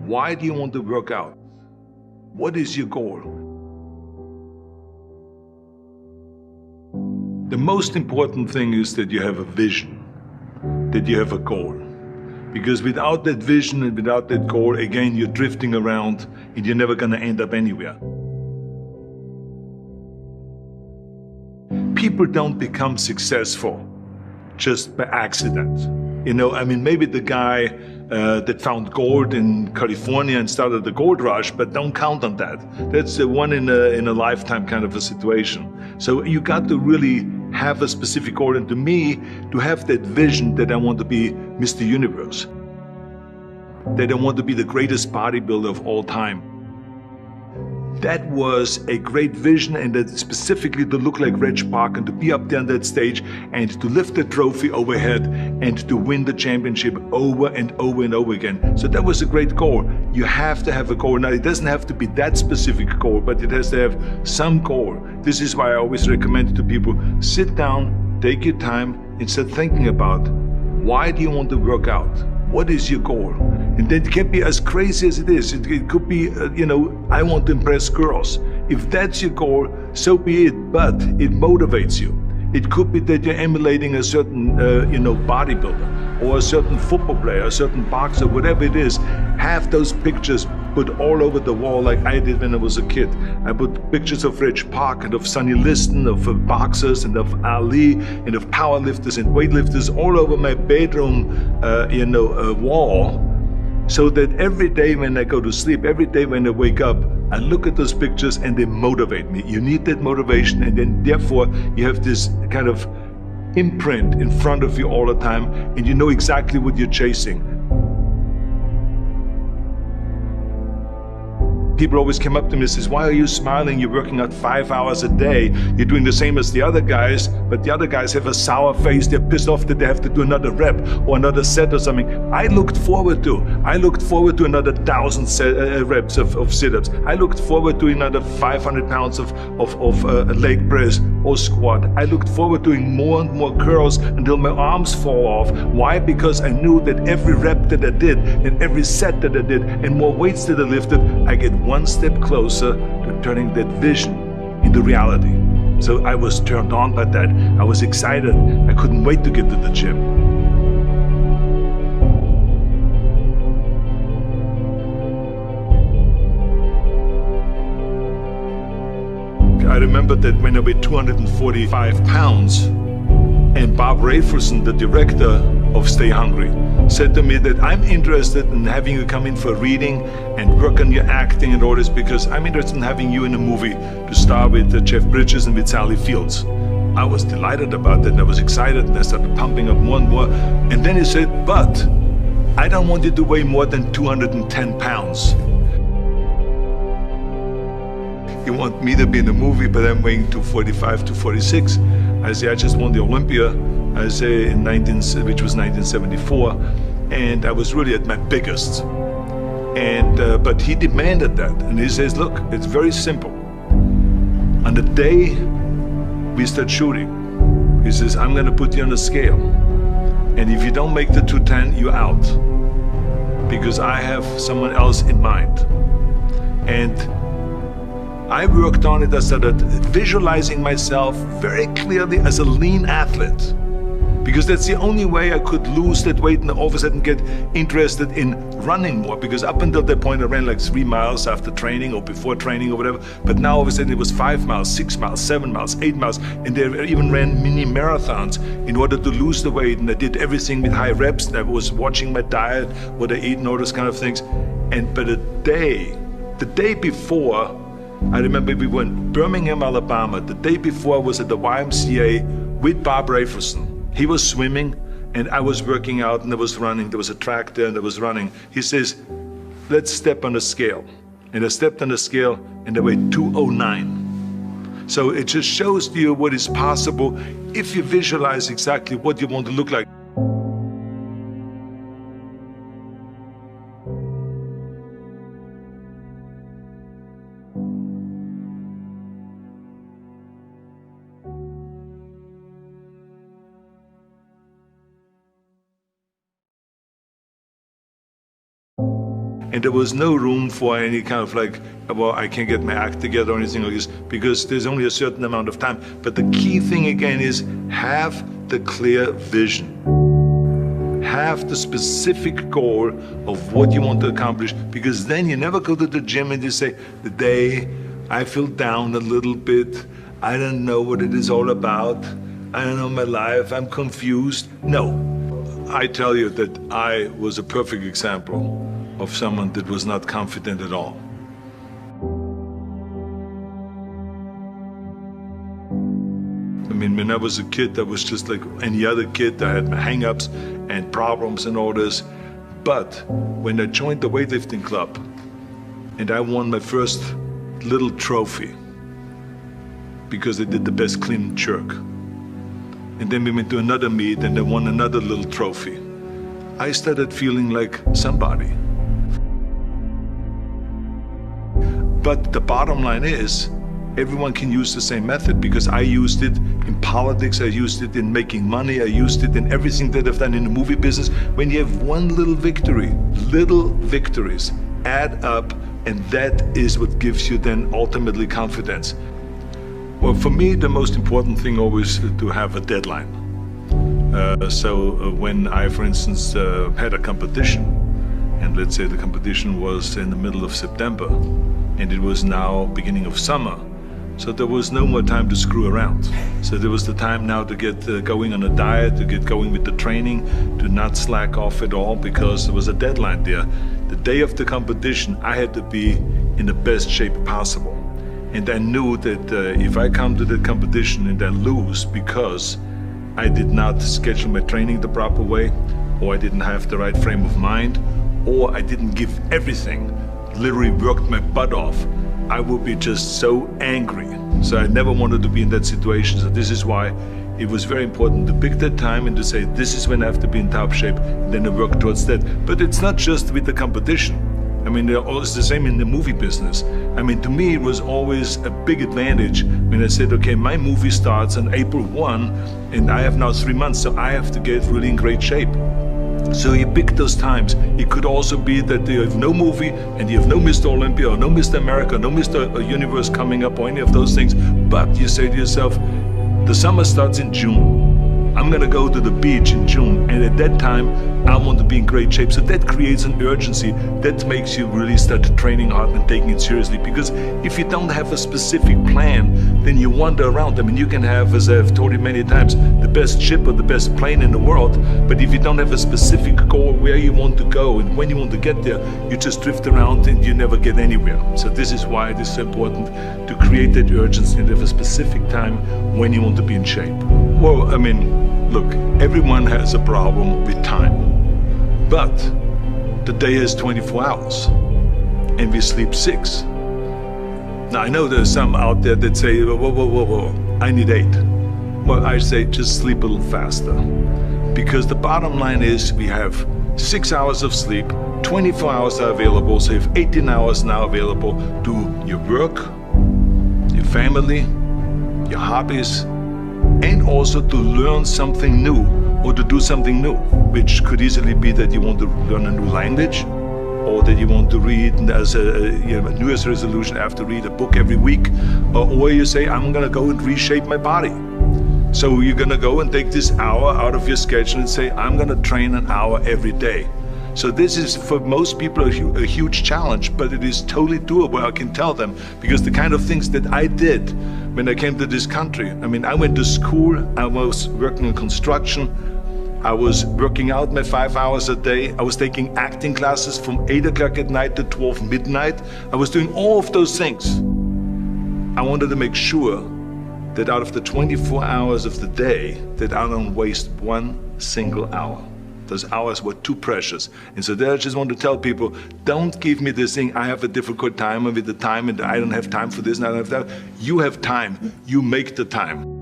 Why do you want to work out? What is your goal? The most important thing is that you have a vision, that you have a goal. Because without that vision and without that goal, again, you're drifting around and you're never going to end up anywhere. People don't become successful just by accident. Maybe the guy that found gold in California and started the gold rush, but don't count on that. That's the one in a lifetime kind of a situation. So you got to really have a specific goal. And to me, to have that vision that I want to be Mr. Universe, that I want to be the greatest bodybuilder of all time. That was a great vision, and that specifically to look like Reg Park and to be up there on that stage and to lift the trophy overhead and to win the championship over and over and over again. So that was a great goal. You have to have a goal. Now, it doesn't have to be that specific goal, but it has to have some goal. This is why I always recommend to people, sit down, take your time, and start thinking about, why do you want to work out? What is your goal? And that can be as crazy as it is. It could be, I want to impress girls. If that's your goal, so be it, but it motivates you. It could be that you're emulating a certain, bodybuilder or a certain football player, a certain boxer, whatever it is. Have those pictures put all over the wall like I did when I was a kid. I put pictures of Reg Park and of Sonny Liston, of boxers and of Ali and of powerlifters and weightlifters all over my bedroom, wall. So that every day when I go to sleep, every day when I wake up, I look at those pictures and they motivate me. You need that motivation, and then therefore you have this kind of imprint in front of you all the time, and you know exactly what you're chasing. People always come up to me and says, why are you smiling? You're working out 5 hours a day. You're doing the same as the other guys, but the other guys have a sour face. They're pissed off that they have to do another rep or another set or something. I looked forward to another 1,000 reps of sit-ups. I looked forward to another 500 pounds of leg press or squat. I looked forward to doing more and more curls until my arms fall off. Why? Because I knew that every rep that I did and every set that I did and more weights that I lifted, I get one step closer to turning that vision into reality. So I was turned on by that. I was excited. I couldn't wait to get to the gym. I remember that when I weighed 245 pounds, and Bob Rafelson, the director of Stay Hungry, said to me that I'm interested in having you come in for a reading and work on your acting and all this, because I'm interested in having you in a movie to star with Jeff Bridges and with Sally Fields. I was delighted about that, and I was excited, and I started pumping up more and more. And then he said, but I don't want you to weigh more than 210 pounds. You want me to be in the movie, but I'm weighing 245, 246. I say, I just won the Olympia, I say, which was 1974, and I was really at my biggest. And but he demanded that, and he says, look, it's very simple. On the day we start shooting, he says, I'm gonna put you on a scale, and if you don't make the 210, you're out, because I have someone else in mind. And I worked on it. I started visualizing myself very clearly as a lean athlete, because that's the only way I could lose that weight and all of a sudden get interested in running more, because up until that point I ran like 3 miles after training or before training or whatever, but now all of a sudden it was 5 miles, 6 miles, 7 miles, 8 miles, and they even ran mini marathons in order to lose the weight, and I did everything with high reps, and I was watching my diet, what I eat and all those kind of things. But the day before, I remember we were in Birmingham, Alabama. The day before I was at the YMCA with Bob Rafelson. He was swimming and I was working out and I was running. There was a track there and I was running. He says, let's step on the scale. And I stepped on the scale and I weighed 209. So it just shows you what is possible if you visualize exactly what you want to look like. And there was no room for any kind of like, well, I can't get my act together or anything like this, because there's only a certain amount of time. But the key thing again is have the clear vision. Have the specific goal of what you want to accomplish, because then you never go to the gym and you say, the day I feel down a little bit, I don't know what it is all about, I don't know my life, I'm confused. No, I tell you that I was a perfect example of someone that was not confident at all. I mean, when I was a kid, I was just like any other kid. I had my hang-ups and problems and all this. But when I joined the weightlifting club and I won my first little trophy because I did the best clean and jerk, and then we went to another meet and I won another little trophy, I started feeling like somebody. But the bottom line is, everyone can use the same method, because I used it in politics, I used it in making money, I used it in everything that I've done in the movie business. When you have one little victory, little victories add up, and that is what gives you then ultimately confidence. Well, for me, the most important thing always is to have a deadline. So when I, for instance, had a competition, and let's say the competition was in the middle of September, and it was now beginning of summer, so there was no more time to screw around. So there was the time now to get going on a diet, to get going with the training, to not slack off at all, because there was a deadline there. The day of the competition, I had to be in the best shape possible. And I knew that if I come to the competition and I lose because I did not schedule my training the proper way, or I didn't have the right frame of mind, or I didn't give everything, literally worked my butt off, I would be just so angry. So I never wanted to be in that situation. So this is why it was very important to pick that time and to say, this is when I have to be in top shape, and then to work towards that. But it's not just with the competition. I mean, it's the same in the movie business. I mean, to me, it was always a big advantage when I said, okay, my movie starts on April 1, and I have now 3 months, so I have to get really in great shape. So you pick those times. It could also be that you have no movie and you have no Mr. Olympia or no Mr. America, no Mr. Universe coming up or any of those things. But you say to yourself, the summer starts in June. I'm gonna go to the beach in June, and at that time I want to be in great shape. So that creates an urgency that makes you really start training hard and taking it seriously. Because if you don't have a specific plan, then you wander around. I mean, you can have, as I've told you many times, the best ship or the best plane in the world, but if you don't have a specific goal where you want to go and when you want to get there, you just drift around and you never get anywhere. So this is why it is so important to create that urgency and have a specific time when you want to be in shape. Well, I mean, look, everyone has a problem with time, but the day has 24 hours and we sleep 6. Now, I know there's some out there that say, whoa, I need 8. Well, I say just sleep a little faster, because the bottom line is we have 6 hours of sleep, 24 hours are available, so you have 18 hours now available to your work, your family, your hobbies, and also to learn something new or to do something new, which could easily be that you want to learn a new language, or that you want to read as a New Year's resolution, I have to read a book every week, or you say, I'm gonna go and reshape my body. So you're gonna go and take this hour out of your schedule and say, I'm gonna train an hour every day. So this is for most people a huge challenge, but it is totally doable, I can tell them, because the kind of things that I did when I came to this country. I mean, I went to school, I was working in construction, I was working out my 5 hours a day, I was taking acting classes from 8 o'clock at night to 12 midnight. I was doing all of those things. I wanted to make sure that out of the 24 hours of the day, that I don't waste one single hour. Those hours were too precious. And so there I just want to tell people, don't give me this thing, I have a difficult time with the time and I don't have time for this and I don't have that. You have time, you make the time.